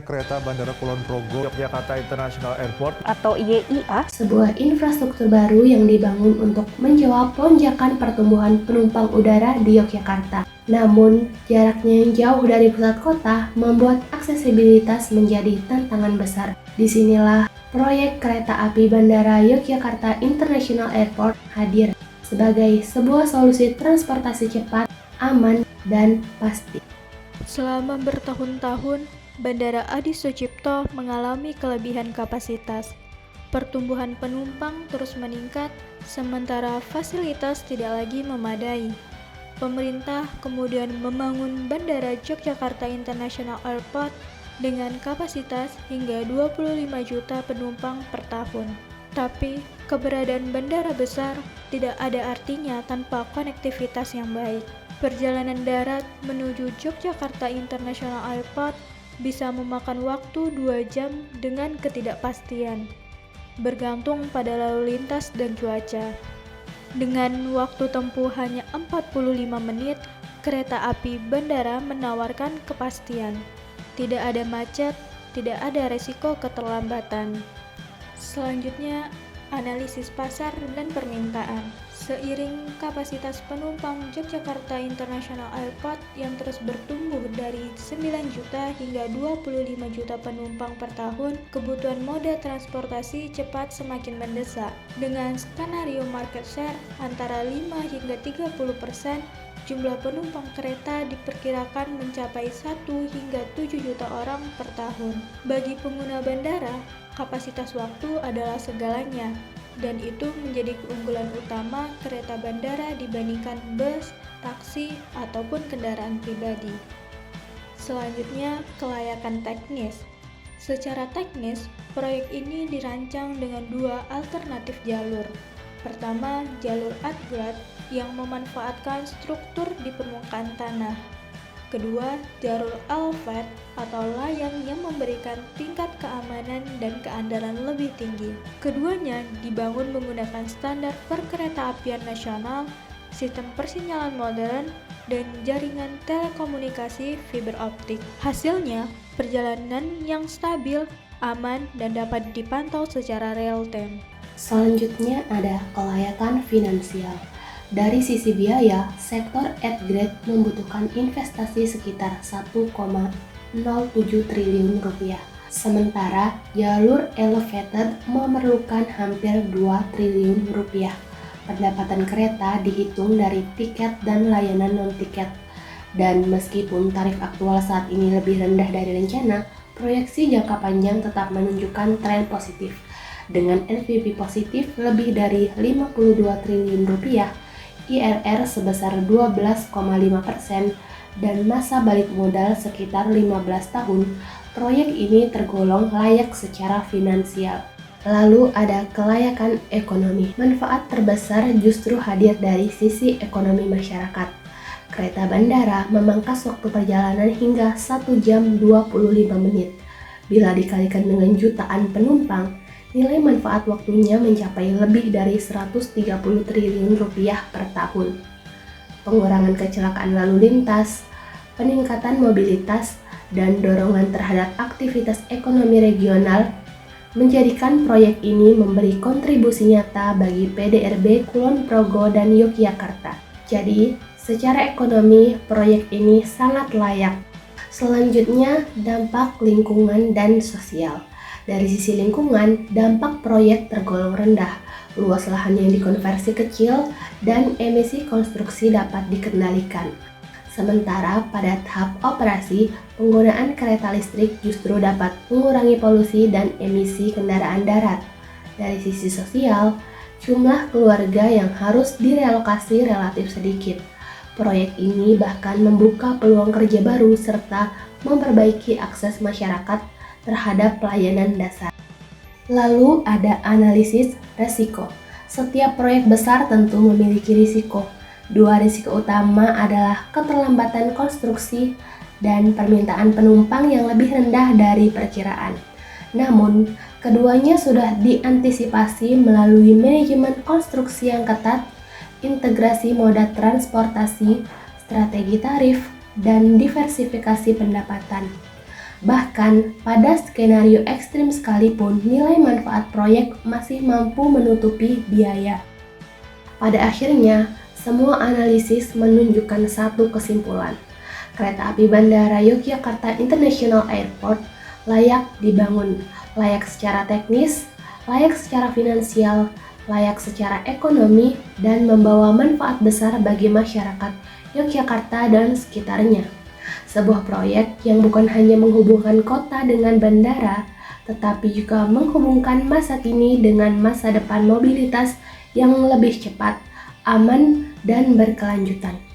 Kereta Bandara Kulon Progo Yogyakarta International Airport atau YIA, sebuah infrastruktur baru yang dibangun untuk menjawab lonjakan pertumbuhan penumpang udara di Yogyakarta. Namun, jaraknya yang jauh dari pusat kota membuat aksesibilitas menjadi tantangan besar. Disinilah proyek kereta api Bandara Yogyakarta International Airport hadir sebagai sebuah solusi transportasi cepat, aman, dan pasti. Selama bertahun-tahun, Bandara Adi Sucipto mengalami kelebihan kapasitas. Pertumbuhan penumpang terus meningkat, sementara fasilitas tidak lagi memadai. Pemerintah kemudian membangun Bandara Yogyakarta International Airport dengan kapasitas hingga 25 juta penumpang per tahun. Tapi, keberadaan bandara besar tidak ada artinya tanpa konektivitas yang baik. Perjalanan darat menuju Yogyakarta International Airport bisa memakan waktu 2 jam dengan ketidakpastian, bergantung pada lalu lintas dan cuaca. Dengan waktu tempuh hanya 45 menit, kereta api bandara menawarkan kepastian. Tidak ada macet, tidak ada resiko keterlambatan. Selanjutnya, analisis pasar dan permintaan. Seiring kapasitas penumpang Yogyakarta International Airport yang terus bertumbuh dari 9 juta hingga 25 juta penumpang per tahun, kebutuhan moda transportasi cepat semakin mendesak. Dengan skenario market share antara 5 hingga 30%, jumlah penumpang kereta diperkirakan mencapai 1 hingga 7 juta orang per tahun. Bagi pengguna bandara, kapasitas waktu adalah segalanya, dan itu menjadi keunggulan utama kereta bandara dibandingkan bus, taksi, ataupun kendaraan pribadi. Selanjutnya, kelayakan teknis. Secara teknis, proyek ini dirancang dengan 2 alternatif jalur. Pertama, jalur upgrade yang memanfaatkan struktur di permukaan tanah. Kedua, jalur elevated atau layang yang memberikan tingkat keamanan dan keandalan lebih tinggi. Keduanya dibangun menggunakan standar perkeretaapian nasional, sistem persinyalan modern, dan jaringan telekomunikasi fiber optik. Hasilnya, perjalanan yang stabil, aman, dan dapat dipantau secara real time. Selanjutnya ada kelayakan finansial. Dari sisi biaya, sektor upgrade membutuhkan investasi sekitar 1,07 triliun rupiah. Sementara jalur elevated memerlukan hampir 2 triliun rupiah. Pendapatan kereta dihitung dari tiket dan layanan non-tiket. Dan meskipun tarif aktual saat ini lebih rendah dari rencana, proyeksi jangka panjang tetap menunjukkan tren positif. Dengan NPV positif lebih dari 52 triliun rupiah, IRR sebesar 12,5% dan masa balik modal sekitar 15 tahun, proyek ini tergolong layak secara finansial. Lalu ada kelayakan ekonomi. Manfaat terbesar justru hadir dari sisi ekonomi masyarakat. Kereta bandara memangkas waktu perjalanan hingga 1 jam 25 menit. Bila dikalikan dengan jutaan penumpang, nilai manfaat waktunya mencapai lebih dari 130 triliun rupiah per tahun. Pengurangan kecelakaan lalu lintas, peningkatan mobilitas, dan dorongan terhadap aktivitas ekonomi regional menjadikan proyek ini memberi kontribusi nyata bagi PDRB Kulon Progo dan Yogyakarta. Jadi, secara ekonomi, proyek ini sangat layak. Selanjutnya, dampak lingkungan dan sosial. Dari sisi lingkungan, dampak proyek tergolong rendah, luas lahan yang dikonversi kecil, dan emisi konstruksi dapat dikendalikan. Sementara pada tahap operasi, penggunaan kereta listrik justru dapat mengurangi polusi dan emisi kendaraan darat. Dari sisi sosial, jumlah keluarga yang harus direlokasi relatif sedikit. Proyek ini bahkan membuka peluang kerja baru serta memperbaiki akses masyarakat terhadap pelayanan dasar. Lalu ada analisis resiko. Setiap proyek besar tentu memiliki risiko. 2 risiko utama adalah keterlambatan konstruksi dan permintaan penumpang yang lebih rendah dari perkiraan. Namun, keduanya sudah diantisipasi melalui manajemen konstruksi yang ketat, integrasi moda transportasi, strategi tarif, dan diversifikasi pendapatan. Bahkan, pada skenario ekstrim sekalipun, nilai manfaat proyek masih mampu menutupi biaya. Pada akhirnya, semua analisis menunjukkan satu kesimpulan. Kereta api Bandara Yogyakarta International Airport layak dibangun, layak secara teknis, layak secara finansial, layak secara ekonomi, dan membawa manfaat besar bagi masyarakat Yogyakarta dan sekitarnya. Sebuah proyek yang bukan hanya menghubungkan kota dengan bandara, tetapi juga menghubungkan masa kini dengan masa depan mobilitas yang lebih cepat, aman, dan berkelanjutan.